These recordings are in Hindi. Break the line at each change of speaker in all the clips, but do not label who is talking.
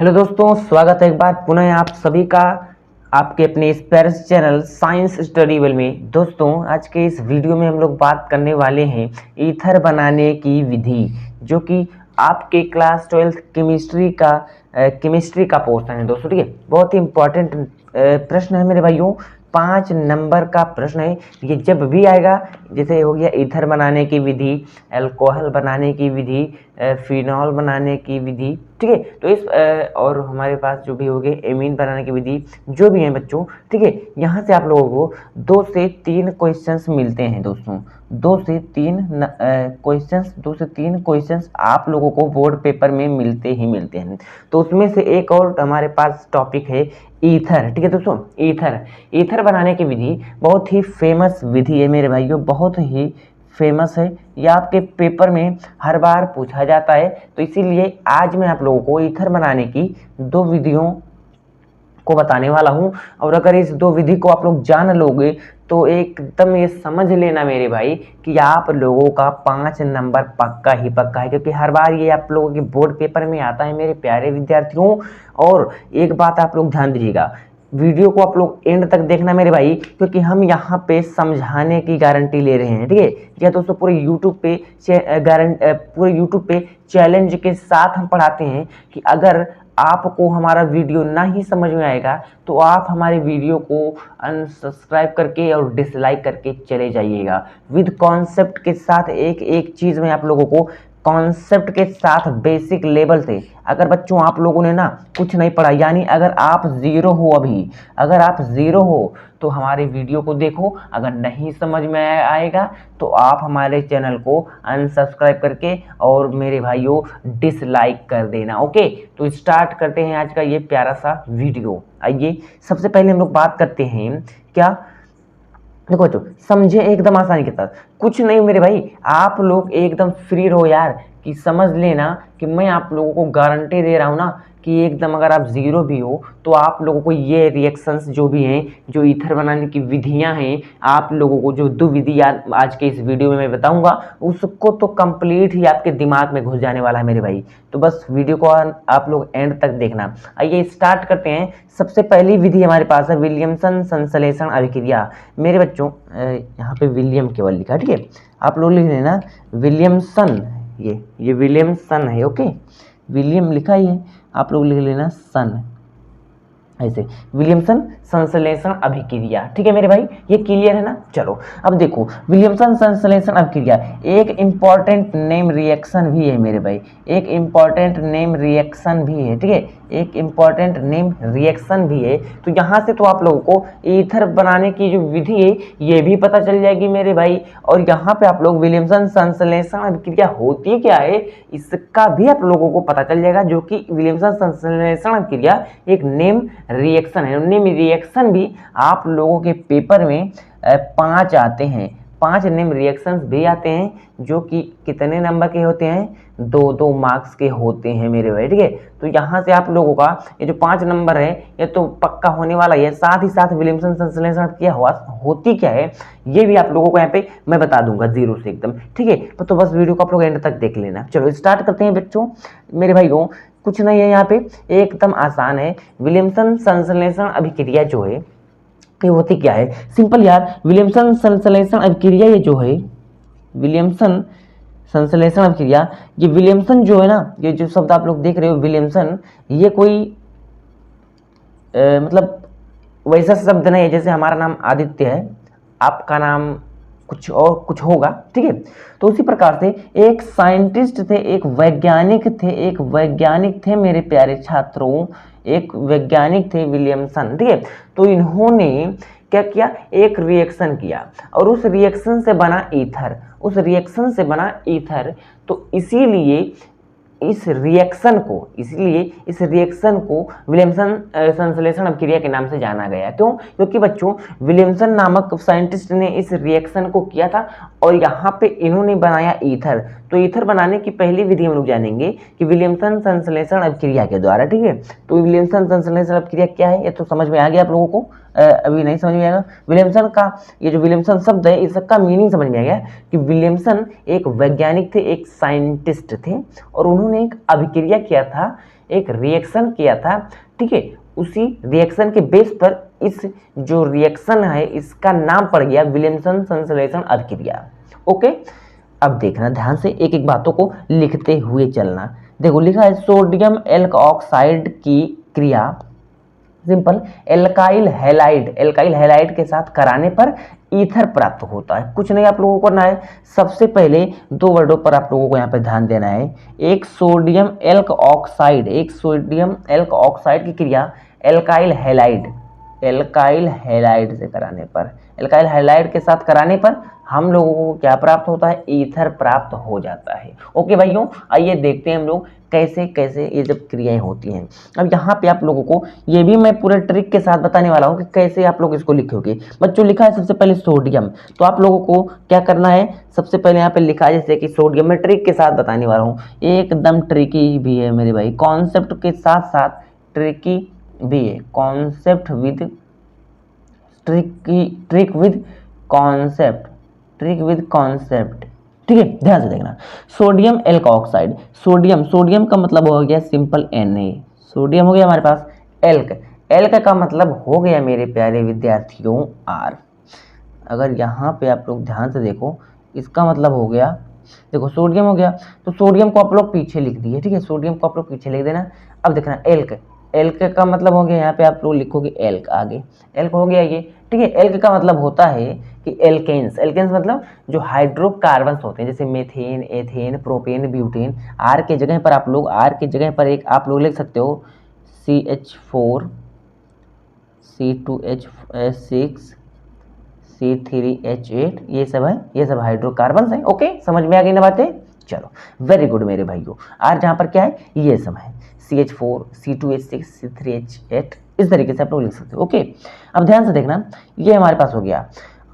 हेलो दोस्तों, स्वागत है एक बार पुनः आप सभी का आपके अपने इस Paris channel science study well में। दोस्तों, आज के इस वीडियो में हम लोग बात करने वाले हैं ईथर बनाने की विधि, जो कि आपके क्लास 12th केमिस्ट्री का पोर्शन है दोस्तों। ठीक है, बहुत ही इंपॉर्टेंट प्रश्न है मेरे भाइयों। 5 नंबर का प्रश्न है ये। जब भी आएगा, जैसे हो गया ईथर बनाने की विधि, अल्कोहल बनाने की विधि, फिनॉल बनाने की विधि, ठीक है। तो इस और हमारे पास जो भी हो गए एमीन बनाने की विधि, जो भी हैं बच्चों, ठीक है। यहाँ से आप लोगों को 2 से 3 क्वेश्चंस मिलते हैं दोस्तों। 2 से 3 क्वेश्चंस आप लोगों को बोर्ड पेपर में मिलते ही मिलते हैं। तो उसमें से एक और हमारे पास टॉपिक है ईथर, ठीक है दोस्तों। ईथर बनाने की विधि बहुत ही फेमस विधि है मेरे भाइयों, बहुत ही फेमस है। यह आपके पेपर में हर बार पूछा जाता है। तो इसीलिए आज मैं आप लोगों को ईथर बनाने की 2 विधियों को बताने वाला हूं। और अगर इस 2 विधि को आप लोग जान लोगे तो एकदम ये समझ लेना मेरे भाई कि आप लोगों का 5 नंबर पक्का ही पक्का है, क्योंकि हर बार ये आप लोगों के बोर्ड पेपर में आता है मेरे प्यारे विद्यार्थियों। और एक बात आप लोग ध्यान दीजिएगा, वीडियो को आप लोग एंड तक देखना मेरे भाई, क्योंकि हम यहाँ पे समझाने की गारंटी ले रहे हैं, ठीक है। या दोस्तों, पूरे यूट्यूब पे चैलेंज के साथ हम पढ़ाते हैं कि अगर आपको हमारा वीडियो ना ही समझ में आएगा तो आप हमारे वीडियो को अनसब्सक्राइब करके और डिसलाइक करके चले जाइएगा। विद कॉन्सेप्ट के साथ एक एक चीज़ में आप लोगों को कॉन्सेप्ट के साथ बेसिक लेवल से, अगर बच्चों आप लोगों ने ना कुछ नहीं पढ़ा, यानी अगर आप ज़ीरो हो, अगर आप ज़ीरो हो तो हमारे वीडियो को देखो। अगर नहीं समझ में आएगा तो आप हमारे चैनल को अनसब्सक्राइब करके और मेरे भाइयों डिसलाइक कर देना। ओके, तो स्टार्ट करते हैं आज का ये प्यारा सा वीडियो। आइए, सबसे पहले हम लोग बात करते हैं क्या, देखो बच्चों, समझे एकदम आसानी के साथ। कुछ नहीं मेरे भाई, आप लोग एकदम फ्री रहो यार, कि समझ लेना कि मैं आप लोगों को गारंटी दे रहा हूँ ना कि एकदम अगर आप ज़ीरो भी हो तो आप लोगों को ये रिएक्शंस जो भी हैं, जो ईथर बनाने की विधियां हैं, आप लोगों को जो 2 विधि आज के इस वीडियो में मैं बताऊंगा, उसको तो कंप्लीट ही आपके दिमाग में घुस जाने वाला है मेरे भाई। तो बस वीडियो को आप लोग एंड तक देखना। आइए स्टार्ट करते हैं। सबसे पहली विधि हमारे पास है विलियमसन संश्लेषण अभिक्रिया। मेरे बच्चों, यहाँ पे विलियम केवल लिखा, ठीक है, आप लोग लिख लेना विलियमसन। ये विलियमसन है, ओके, विलियम लिखा ही है, आप लोग लिख लेना सन, ऐसे विलियमसन संश्लेषण अभिक्रिया। ठीक है मेरे भाई, ये क्लियर है ना। चलो अब देखो, विलियमसन संश्लेषण अभिक्रिया एक इंपॉर्टेंट नेम रिएक्शन भी है मेरे भाई, एक इंपॉर्टेंट नेम रिएक्शन भी है, ठीक है, एक इंपॉर्टेंट नेम रिएक्शन भी है। तो यहाँ से तो आप लोगों को ईथर बनाने की जो विधि है ये भी पता चल जाएगी मेरे भाई। और यहाँ पे आप लोग विलियमसन संश्लेषण अभिक्रिया होती क्या है इसका भी आप लोगों को पता चल जाएगा, जो कि विलियमसन संश्लेषण अभिक्रिया एक नेम रिएक्शन है। नेम रिएक्शन भी आप लोगों के पेपर में 5 आते हैं, 5 नेम रिएक्शंस भी आते हैं, जो कि कितने नंबर के होते हैं, 2-2 मार्क्स के होते हैं मेरे भाई, ठीक है। तो यहाँ से आप लोगों का ये जो 5 नंबर है ये तो पक्का होने वाला है। साथ ही साथ विलियमसन संश्लेषण क्या होती क्या है ये भी आप लोगों को यहाँ पे मैं बता दूंगा जीरो से एकदम, ठीक है। तो बस वीडियो को आप लोग एंड तक देख लेना। चलो स्टार्ट करते हैं बच्चों मेरे भाइयों। कुछ नहीं है यहाँ पे, एकदम आसान है। विलियमसन संश्लेषण अभिक्रिया जो है ये होती क्या है, सिंपल यार। विलियमसन संश्लेषण अभिक्रिया ये जो है, विलियमसन संश्लेषण अभिक्रिया, ये विलियमसन जो है ना, ये जो शब्द आप लोग देख रहे हो विलियमसन, ये कोई मतलब वैसा शब्द नहीं है जैसे हमारा नाम आदित्य है, आपका नाम कुछ और कुछ होगा, ठीक है। तो उसी प्रकार से एक साइंटिस्ट थे, एक वैज्ञानिक थे मेरे प्यारे छात्रों, एक वैज्ञानिक थे विलियमसन, ठीक है। तो इन्होंने क्या किया, एक रिएक्शन किया और उस रिएक्शन से बना ईथर। तो इसीलिए इस रिएक्शन को विलियमसन संश्लेषण अभिक्रिया के नाम से जाना गया। क्यों? क्योंकि बच्चों विलियमसन नामक साइंटिस्ट ने इस रिएक्शन को किया था और यहाँ पे इन्होंने बनाया ईथर। तो ईथर बनाने की पहली विधि हम लोग जानेंगे कि विलियमसन संश्लेषण अभिक्रिया के द्वारा, ठीक है। तो विलियमसन संश्लेषण अभिक्रिया क्या है ये तो समझ में आ गया आप लोगों को, अभी नहीं समझ में आएगा। विलियमसन का ये जो विलियमसन शब्द है इसका मीनिंग समझ में आ गया कि विलियमसन एक वैज्ञानिक थे, एक साइंटिस्ट थे और उन्होंने एक अभिक्रिया किया था एक रिएक्शन किया था, ठीक है। उसी रिएक्शन के बेस पर इस जो रिएक्शन है इसका नाम पड़ गया विलियमसन संश्लेषण अभिक्रिया। ओके, अब देखना ध्यान से, एक एक बातों को लिखते हुए चलना। देखो लिखा है सोडियम एल्कोऑक्साइड की क्रिया सिंपल एल्काइल हैलाइड के साथ कराने पर ईथर प्राप्त होता है। कुछ नहीं आप लोगों को करना है, सबसे पहले दो वर्डों पर आप लोगों को यहाँ पे ध्यान देना है। एक सोडियम एल्कोऑक्साइड की क्रिया एल्काइल हैलाइड से कराने पर, एल्काइल हैलाइड के साथ कराने पर हम लोगों को क्या प्राप्त होता है, ईथर प्राप्त हो जाता है। ओके भाइयों, आइए देखते हैं हम लोग कैसे कैसे ये जब क्रियाएं होती हैं। अब यहाँ पे आप लोगों को ये भी मैं पूरे ट्रिक के साथ बताने वाला हूँ कि कैसे आप लोग इसको लिखोगे। बच्चों लिखा है सबसे पहले सोडियम, तो आप लोगों को क्या करना है, सबसे पहले यहाँ पे लिखा है जैसे कि सोडियम, मैं ट्रिक के साथ बताने वाला हूँ, एकदम ट्रिकी भी है मेरे भाई, कॉन्सेप्ट के साथ साथ ट्रिकी भी है, concept with trick with concept, ठीक है। ध्यान से देखना, सोडियम एल्कोऑक्साइड, सोडियम का मतलब हो गया सिंपल Na, सोडियम हो गया हमारे पास, एल्क का मतलब हो गया मेरे प्यारे विद्यार्थियों R। अगर यहाँ पे आप लोग ध्यान से देखो, इसका मतलब हो गया, देखो सोडियम हो गया, तो सोडियम को आप लोग पीछे लिख दिए, ठीक है, सोडियम को आप लोग पीछे लिख देना। अब देखना एल्क का मतलब हो गया, यहाँ पे आप लोग लिखोगे एल्क, आगे एल्क हो गया ये, ठीक है। एल्क का मतलब होता है कि एल्केन्स मतलब जो हाइड्रोकार्बन्स होते हैं, जैसे methane, ethane, propane, butane, R के जगह पर एक आप लोग लिख सकते हो CH4 C2H6 C3H8, ये सब हाइड्रोकार्बन्स हैं। ओके, समझ में आ गई ना बातें, चलो वेरी गुड मेरे भाइयों। आर जहाँ पर क्या है, ये सब है CH4 C2H6 C3H8, इस तरीके से आप लोग लिख सकते हो। ओके, अब ध्यान से देखना, ये हमारे पास हो गया।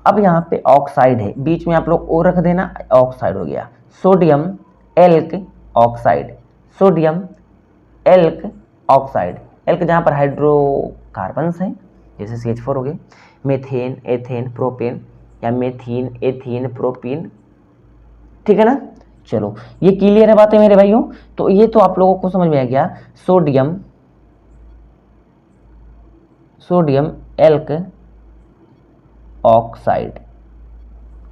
अब यहाँ पे ऑक्साइड है, बीच में आप लोग ओ रख देना, ऑक्साइड हो गया, सोडियम एल्क ऑक्साइड, एल्क जहाँ पर हाइड्रोकार्बन्स हैं, जैसे CH4 हो गए, मेथेन, एथेन, प्रोपेन, या मेथीन, एथीन, प्रोपीन, ठीक है ना। चलो ये क्लियर है बातें मेरे भाइयों, तो ये तो आप लोगों को समझ में आ गया, सोडियम एल्क ऑक्साइड।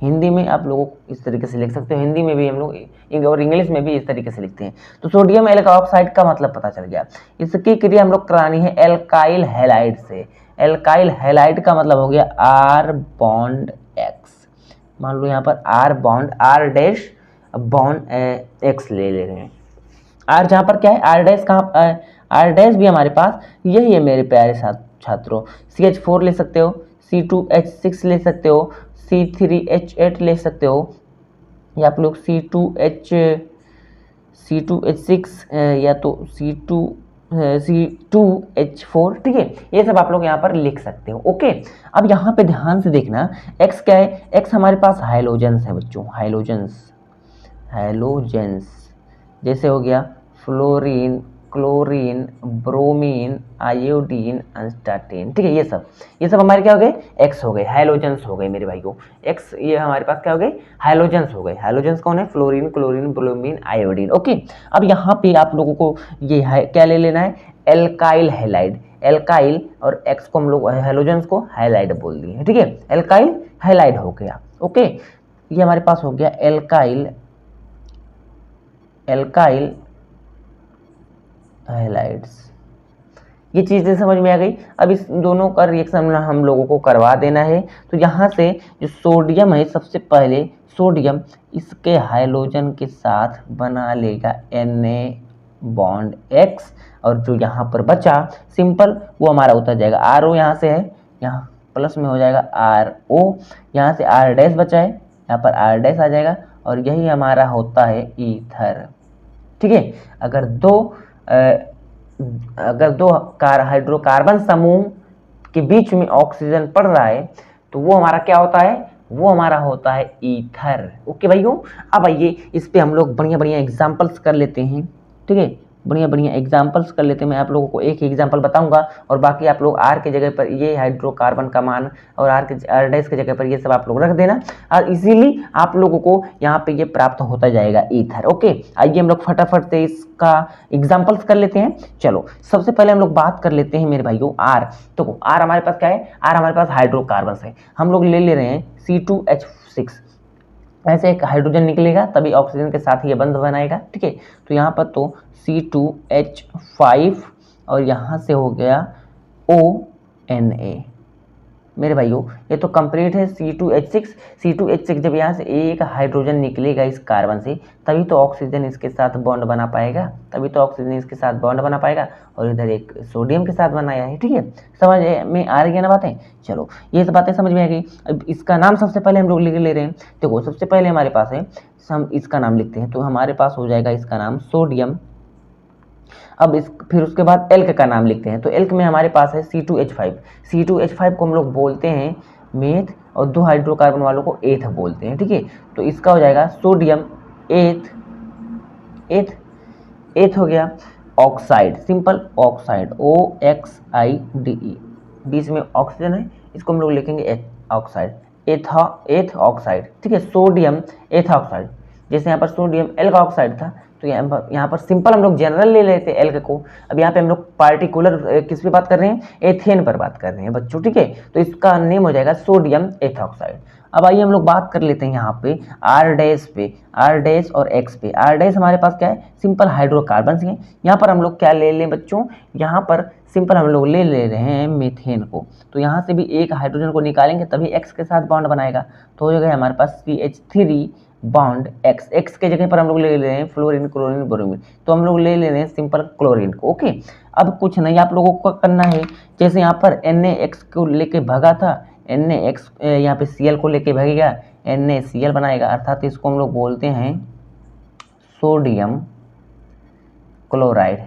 हिंदी में आप लोगों को इस तरीके से लिख सकते हो, हिंदी में भी हम लोग और इंग्लिश में भी इस तरीके से लिखते हैं। तो सोडियम एल्क ऑक्साइड का मतलब पता चल गया। इसकी क्रिया हम लोग करानी है एल्काइल हैलाइड से। एल्काइल हैलाइड का मतलब हो गया R बॉन्ड X, मान लो यहाँ पर R बॉन्ड X ले रहे हैं। R जहाँ पर क्या है, R डैश कहाँ, R डैश भी हमारे पास यही है मेरे प्यारे छात्रों। CH4 ले सकते हो, C2H6 ले सकते हो, C3H8 ले सकते हो, या आप लोग C2H6 या तो C2H4, ठीक है, ये सब आप लोग यहाँ पर लिख सकते हो। ओके, अब यहाँ पे ध्यान से देखना, X क्या है, X हमारे पास हाइलोजेंस है बच्चों, हाइलोजेंस जैसे हो गया फ्लोरीन, क्लोरीन, ब्रोमीन, आयोडीन, अस्टाटीन, ठीक है, ये सब हमारे क्या हो गए, एक्स हो गए, हाइलोजेंस हो गए मेरे भाइयों। एक्स ये हमारे पास क्या हो गए, हाइलोजेंस हो गए। हाइलोजेंस कौन है, fluorine, chlorine, bromine, iodine. Okay, अब यहाँ पे आप लोगों को ये है क्या ले लेना है, एल्काइल हैलाइड, एल्काइल और एक्स को हम लोग हाइलोजेंस को हाइलाइड बोल दिए, ठीक है, एल्काइल हैलाइड हो गया। ओके, ये हमारे पास हो गया एल्काइल हैलाइड्स। ये चीज़ें समझ में आ गई। अब इस दोनों का रिएक्शन हम लोगों को करवा देना है। तो यहाँ से जो सोडियम है, सबसे पहले सोडियम इसके हाइड्रोजन के साथ बना लेगा Na बॉन्ड X, और जो यहाँ पर बचा सिंपल वो हमारा उतर जाएगा, RO यहाँ से है, यहाँ प्लस में हो जाएगा RO, यहाँ से R डैश बचा है, यहाँ पर R डैश आ जाएगा, और यही हमारा होता है ईथर, ठीक है। अगर दो हाइड्रोकार्बन समूह के बीच में ऑक्सीजन पड़ रहा है तो वो हमारा क्या होता है, वो हमारा होता है ईथर। ओके भाइयों, अब आइए इस पे हम लोग बढ़िया बढ़िया एग्जांपल्स कर लेते हैं, ठीक है। बढ़िया बढ़िया एग्जाम्पल्स कर लेते हैं। मैं आप लोगों को एक एग्जाम्पल बताऊंगा और बाकी आप लोग आर के जगह पर ये हाइड्रोकार्बन का मान और आर डैश की जगह पर ये सब आप लोग रख देना और इजीली आप लोगों को यहाँ पे ये प्राप्त होता जाएगा ईथर। ओके, आइए हम लोग फटाफट से इसका एग्जाम्पल्स कर लेते हैं। चलो सबसे पहले हम लोग बात कर लेते हैं मेरे भाइयों आर। तो आर हमारे पास क्या है, आर हमारे पास हाइड्रोकार्बन है। हम लोग ले रहे हैं C2H6, ऐसे एक हाइड्रोजन निकलेगा तभी ऑक्सीजन के साथ ये बंध बनाएगा। ठीक है, तो यहाँ पर तो C2H5 और यहाँ से हो गया ONA। मेरे भाइयों ये तो कंप्लीट है C2H6 जब यहाँ से एक हाइड्रोजन निकलेगा इस कार्बन से तभी तो ऑक्सीजन इसके साथ बॉन्ड बना पाएगा, और इधर एक सोडियम के साथ बनाया है। ठीक है, समझ में आ रही है ना बातें। चलो ये सब बातें समझ में आ गई। अब इसका नाम सबसे पहले हम लोग लिख ले रहे हैं। देखो सबसे पहले हमारे पास है, हम इसका नाम लिखते हैं तो हमारे पास हो जाएगा इसका नाम सोडियम। अब फिर उसके बाद एल्क का नाम लिखते हैं तो एल्क में हमारे पास है C2H5 को हम लोग बोलते हैं मेथ और दो हाइड्रोकार्बन वालों को एथ बोलते हैं। ठीक है, तो इसका हो जाएगा सोडियम एथ हो गया ऑक्साइड, सिंपल ऑक्साइड OXIDE, बीच में ऑक्सीजन है, इसको हम लोग लिखेंगे ऑक्साइड, एथ ऑक्साइड। ठीक है, सोडियम एथ ऑक्साइड। जैसे यहाँ पर सोडियम एल्क ऑक्साइड था तो यहाँ पर सिंपल हम लोग जनरल ले लेते हैं एल्क को। अब यहाँ पे हम लोग पार्टिकुलर किस पे बात कर रहे हैं, एथेन पर बात कर रहे हैं बच्चों। ठीक है, तो इसका नेम हो जाएगा सोडियम एथॉक्साइड। अब आइए हम लोग बात कर लेते हैं यहाँ पे आर डैश और एक्स पे। आर डैश हमारे पास क्या है, सिंपल हाइड्रोकार्बन है। यहाँ पर हम लोग क्या ले लें बच्चों, यहाँ पर सिंपल हम लोग ले रहे हैं मीथेन को, तो यहाँ से भी एक हाइड्रोजन को निकालेंगे तभी एक्स के साथ बॉन्ड बनाएगा, तो हो जाएगा हमारे पास CH3 बॉन्ड एक्स के जगह पर हम लोग ले रहे हैं फ्लोरीन क्लोरीन ब्रोमीन, तो हम लोग ले रहे हैं सिंपल क्लोरीन को। ओके, अब कुछ नहीं आप लोगों को करना है, जैसे यहाँ पर NaX को लेके भागा था, NaX यहाँ पे Cl को लेके भागेगा, NaCl बनाएगा, अर्थात इसको हम लोग बोलते हैं सोडियम क्लोराइड।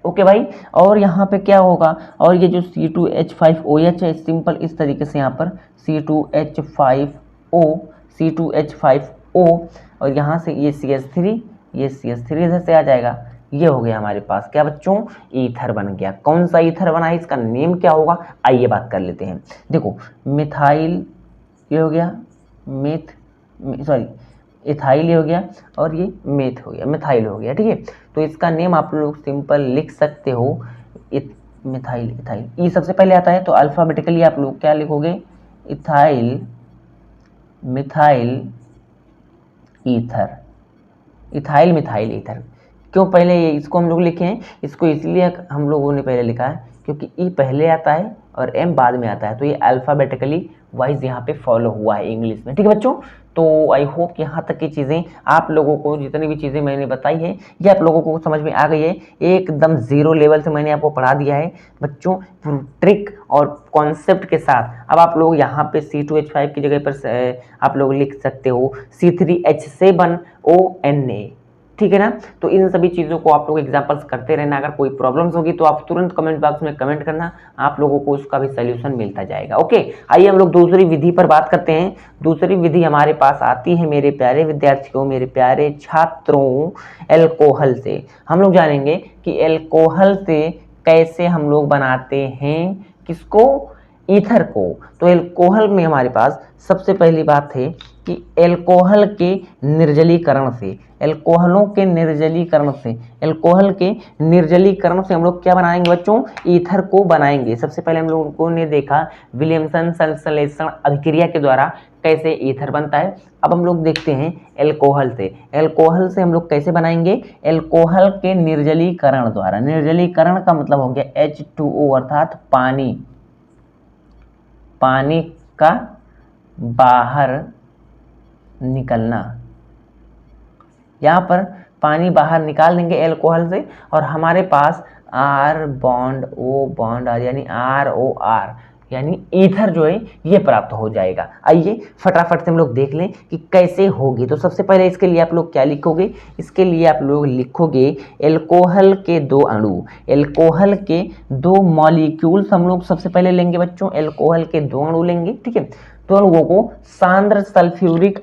ओके भाई, और यहाँ पे क्या होगा, और ये जो C2H5OH है सिंपल इस तरीके से यहाँ पर C2H5O और यहाँ से ये CH3 इधर से आ जाएगा। ये हो गया हमारे पास क्या बच्चों, ईथर बन गया। कौन सा ईथर बना है, इसका नेम क्या होगा, आइए बात कर लेते हैं। देखो मिथाइल ये हो गया, इथाइल ये हो गया और ये मिथाइल हो गया। ठीक है, तो इसका नेम आप लोग सिंपल लिख सकते हो मिथाइल ई सबसे पहले आता है तो अल्फाबेटिकली आप लोग क्या लिखोगे, इथाइल मिथाइल ईथर। क्यों पहले ये इसको हम लोग लिखे हैं, इसको इसलिए हम लोगों ने पहले लिखा है क्योंकि ई पहले आता है और एम बाद में आता है, तो ये अल्फाबेटिकली वाइज यहाँ पे फॉलो हुआ है इंग्लिश में। ठीक है बच्चों, तो आई होप कि यहाँ तक की चीज़ें आप लोगों को, जितनी भी चीज़ें मैंने बताई है ये आप लोगों को समझ में आ गई है। एकदम जीरो लेवल से मैंने आपको पढ़ा दिया है बच्चों, ट्रिक और कॉन्सेप्ट के साथ। अब आप लोग यहाँ पे C2H5 की जगह पर आप लोग लिख सकते हो C3H7ONA। ठीक है ना, तो इन सभी चीज़ों को आप लोग एग्जांपल्स करते रहना। अगर कोई प्रॉब्लम्स होगी तो आप तुरंत कमेंट बॉक्स में कमेंट करना, आप लोगों को उसका भी सलूशन मिलता जाएगा। ओके, आइए हम लोग दूसरी विधि पर बात करते हैं। दूसरी विधि हमारे पास आती है मेरे प्यारे विद्यार्थियों, मेरे प्यारे छात्रों, एल्कोहल से। हम लोग जानेंगे कि एल्कोहल से कैसे हम लोग बनाते हैं किसको, ईथर को। तो एल्कोहल में हमारे पास सबसे पहली बात है कि एल्कोहल के निर्जलीकरण से हम लोग क्या बनाएंगे बच्चों, ईथर को बनाएंगे। सबसे पहले हम लोगों ने देखा विलियमसन संश्लेषण अभिक्रिया के द्वारा कैसे ईथर बनता है। अब हम लोग देखते हैं एल्कोहल से हम लोग कैसे बनाएंगे, एल्कोहल के निर्जलीकरण द्वारा। निर्जलीकरण का मतलब हो गया H2O अर्थात पानी का बाहर निकलना। यहाँ पर पानी बाहर निकाल देंगे एल्कोहल से और हमारे पास R bond O bond R यानी ROR यानी ईथर जो है ये प्राप्त हो जाएगा। आइए फटाफट से हम लोग देख लें कि कैसे होगी। तो सबसे पहले इसके लिए आप लोग क्या लिखोगे, इसके लिए आप लोग लिखोगे एल्कोहल के दो मॉलिक्यूल्स हम लोग सबसे पहले लेंगे बच्चों, एल्कोहल के दो अणु लेंगे। ठीक है, तो हम लोगों को सांद्र सल्फ्यूरिक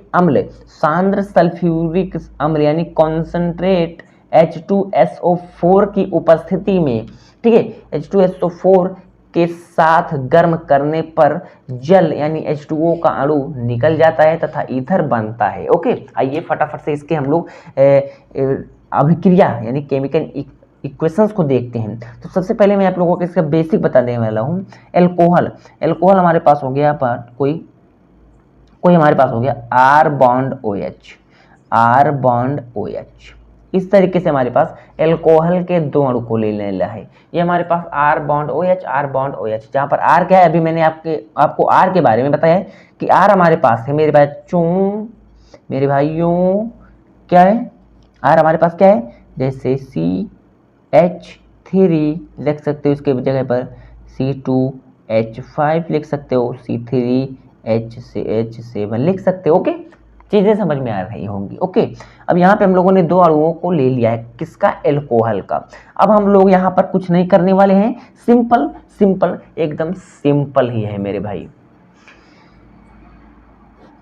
अम्ल यानी कॉन्सेंट्रेट H2SO4 की उपस्थिति में, ठीक है, H2SO4 के साथ गर्म करने पर जल यानी H2O का अणु निकल जाता है तथा ईथर बनता है। ओके, आइए फटाफट से इसके हम लोग अभिक्रिया यानी केमिकल इक्वेशंस को देखते हैं। तो सबसे पहले मैं आप लोगों को इसका बेसिक बता देने वाला हूँ। एल्कोहल हमारे पास हो गया पर कोई हमारे पास हो गया R बॉन्ड OH। इस तरीके से हमारे पास एल्कोहल के दो अणु को ले लेना है। ये हमारे पास R बॉन्ड OH, जहाँ पर R क्या है, अभी मैंने आपको R के बारे में बताया है कि R हमारे पास है मेरे भाइयों क्या है, R हमारे पास क्या है, जैसे CH3 लिख सकते हो, इसके जगह पर C2H5 लिख सकते हो, C3H7 लिख सकते हो। ओके, चीजें समझ में आ रही होंगी। ओके, अब यहाँ पे हम लोगों ने दो अणुओं को ले लिया है, किसका, एल्कोहल का। अब हम लोग यहाँ पर कुछ नहीं करने वाले हैं, सिंपल एकदम सिंपल ही है मेरे भाई।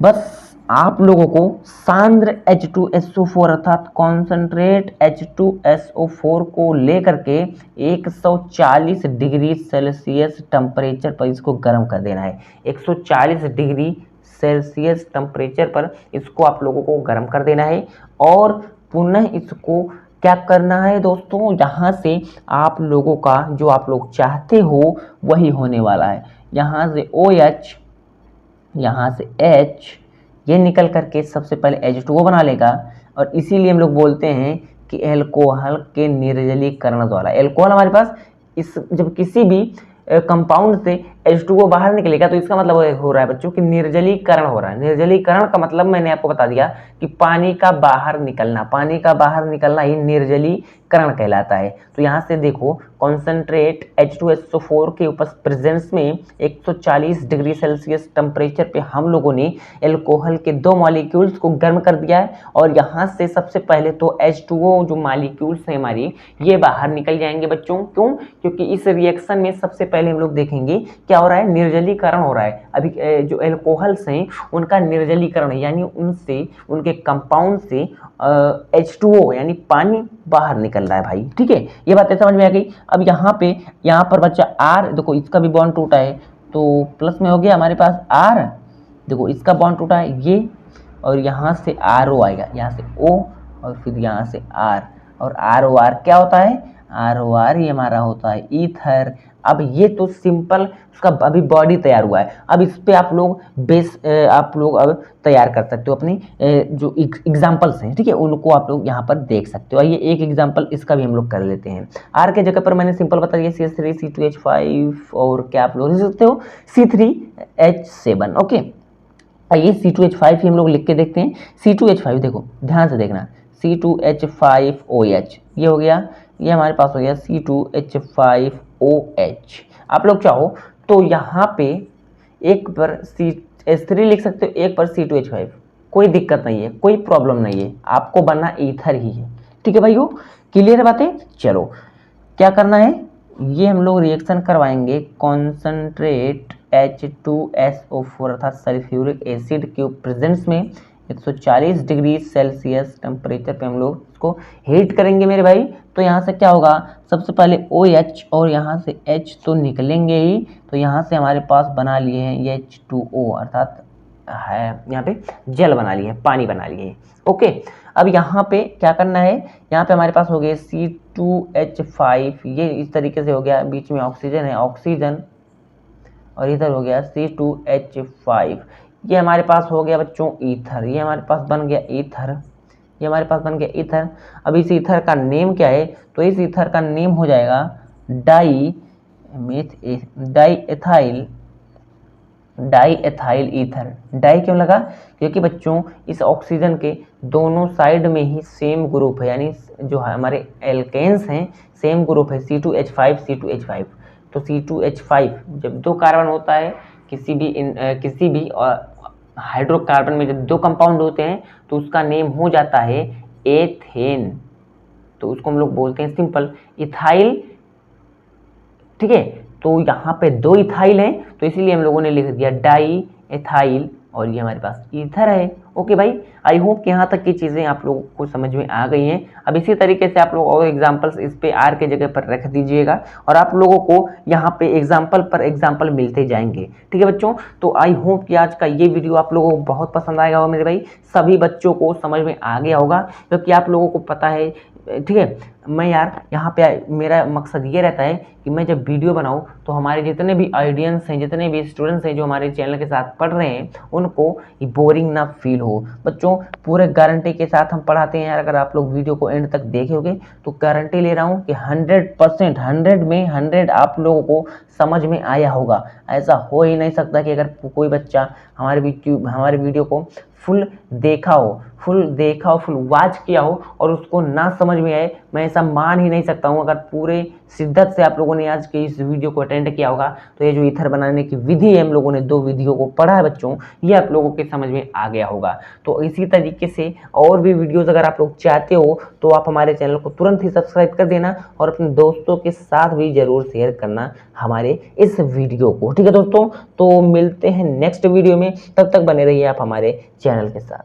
बस आप लोगों को सांद्र H2SO4 अर्थात कॉन्सेंट्रेट H2SO4 को लेकर के 140 डिग्री सेल्सियस टेम्परेचर पर इसको गर्म कर देना है। 140 डिग्री सेल्सियस टेम्परेचर पर इसको आप लोगों को गर्म कर देना है और पुनः इसको क्या करना है दोस्तों, यहाँ से आप लोगों का जो आप लोग चाहते हो वही होने वाला है। यहाँ से OH, यहाँ से H, ये निकल करके सबसे पहले H2O बना लेगा और इसीलिए हम लोग बोलते हैं कि एल्कोहल के निर्जलीकरण द्वारा, एल्कोहल हमारे पास जब किसी भी कंपाउंड से H2O बाहर निकलेगा तो इसका मतलब हो रहा है बच्चों कि निर्जलीकरण हो रहा है। निर्जलीकरण का मतलब मैंने आपको बता दिया कि पानी का बाहर निकलना ही निर्जलीकरण कहलाता है। तो यहाँ से देखो, कॉन्सेंट्रेट H2SO4 के प्रेजेंस में 140 डिग्री सेल्सियस टेम्परेचर पे हम लोगों ने एल्कोहल के दो मॉलिक्यूल्स को गर्म कर दिया है और यहाँ से सबसे पहले तो H2O जो मॉलिक्यूल्स है हमारी, ये बाहर निकल जाएंगे बच्चों। क्यों? क्योंकि इस रिएक्शन में सबसे पहले हम लोग देखेंगे क्या हो रहा है, निर्जलीकरण हो रहा है। अभी जो एल्कोहल्स हैं उनका निर्जलीकरण है, यानी उनके कंपाउंड से H2O यानी पानी बाहर निकल रहा है भाई। ठीक है, ये बातें समझ में आ गई। अब यहाँ पर बच्चा R, देखो इसका भी बॉन्ड टूटा है तो प्लस में हो गया हमारे पास R, देखो इसका बॉन्ड टूटा है ये, और यहाँ से RO आएगा, यहाँ से O और फिर यहाँ से R, और ROR क्या होता है, ROR ये हमारा होता है ईथर। अब ये तो सिंपल उसका अभी बॉडी तैयार हुआ है। अब इस पे आप लोग अब तैयार कर सकते हो अपनी जो एग्जाम्पल्स हैं, ठीक है, उनको आप लोग यहाँ पर देख सकते हो। ये एक एग्जाम्पल इसका भी हम लोग कर लेते हैं। R के जगह पर मैंने सिंपल बता दिया CH3 C2H5 और क्या आप लोग लिख सकते हो C3H7। ओके, आइए C2H5 ही हम लोग लिख के देखते हैं। C2H5 देखो ध्यान से देखना, C2H5OH ये हो गया, ये हमारे पास हो गया C2H5OH। आप लोग चाहो तो यहाँ पे एक पर CH3 लिख सकते हो, एक पर C2H5, कोई दिक्कत नहीं है, कोई प्रॉब्लम नहीं है, आपको बनना ईथर ही है। ठीक है भाइयों, क्लियर है बातें। चलो क्या करना है, ये हम लोग रिएक्शन करवाएंगे कॉन्सेंट्रेट H2SO4 अर्थात सल्फ्यूरिक एसिड के प्रेजेंस में 140 डिग्री सेल्सियस टेम्परेचर पे हम लोग इसको हीट करेंगे मेरे भाई। तो यहाँ से क्या होगा, सबसे पहले OH और यहाँ से H तो निकलेंगे ही, तो यहाँ से हमारे पास बना लिए हैं H2O अर्थात है यहाँ पे जल बना लिए हैं, पानी बना लिए हैं। ओके, अब यहाँ पे क्या करना है, यहाँ पे हमारे पास हो गए C2H5, ये इस तरीके से हो गया, बीच में ऑक्सीजन है, ऑक्सीजन, और इधर हो गया C2H5, ये हमारे पास हो गया बच्चों ईथर, ये हमारे पास बन गया ईथर, ये हमारे पास बन गया ईथर। अब इस ईथर का नेम क्या है, तो इस ईथर का नेम हो जाएगा डाई एथाइल ईथर। डाई क्यों लगा, क्योंकि बच्चों इस ऑक्सीजन के दोनों साइड में ही सेम ग्रुप है, यानी जो हमारे एल्केन्स हैं सेम ग्रुप है C2H5। तो C2H5 जब दो कार्बन होता है किसी भी हाइड्रोकार्बन में, जब दो कंपाउंड होते हैं तो उसका नेम हो जाता है एथेन, तो उसको हम लोग बोलते हैं सिंपल इथाइल। ठीक है, तो यहाँ पे दो इथाइल हैं तो इसीलिए हम लोगों ने लिख दिया डाई एथाइल और ये हमारे पास ईथर है। ओके भाई, आई होप कि यहाँ तक की चीज़ें आप लोगों को समझ में आ गई हैं। अब इसी तरीके से आप लोग और एग्जांपल्स इस पे आर के जगह पर रख दीजिएगा और आप लोगों को यहाँ पे एग्जांपल पर एग्जांपल मिलते जाएंगे। ठीक है बच्चों, तो आई होप कि आज का ये वीडियो आप लोगों को बहुत पसंद आएगा और मेरे भाई सभी बच्चों को समझ में आ गया होगा, क्योंकि आप लोगों को पता है, ठीक है। मैं यार यहाँ पे मेरा मकसद ये रहता है कि मैं जब वीडियो बनाऊँ तो हमारे जितने भी ऑडियंस हैं, जितने भी स्टूडेंट्स हैं जो हमारे चैनल के साथ पढ़ रहे हैं, उनको ये बोरिंग ना फील हो। बच्चों पूरे गारंटी के साथ हम पढ़ाते हैं यार। अगर आप लोग वीडियो को एंड तक देखोगे तो गारंटी ले रहा हूँ कि 100%, 100 में 100 आप लोगों को समझ में आया होगा। ऐसा हो ही नहीं सकता कि अगर कोई बच्चा हमारे वीडियो को फुल देखा हो, फुल वॉच किया हो और उसको ना समझ में आए। मैं ऐसा मान ही नहीं सकता हूँ। अगर पूरे शिद्दत से आप लोगों ने आज के इस वीडियो को अटेंड किया होगा तो ये जो ईथर बनाने की विधि है, हम लोगों ने 2 विधियों को पढ़ा है बच्चों, ये आप लोगों के समझ में आ गया होगा। तो इसी तरीके से और भी वीडियोज़ अगर आप लोग चाहते हो तो आप हमारे चैनल को तुरंत ही सब्सक्राइब कर देना और अपने दोस्तों के साथ भी ज़रूर शेयर करना हमारे इस वीडियो को। ठीक है दोस्तों, तो मिलते हैं नेक्स्ट वीडियो में, तब तक बने रहिए आप हमारे चैनल के साथ।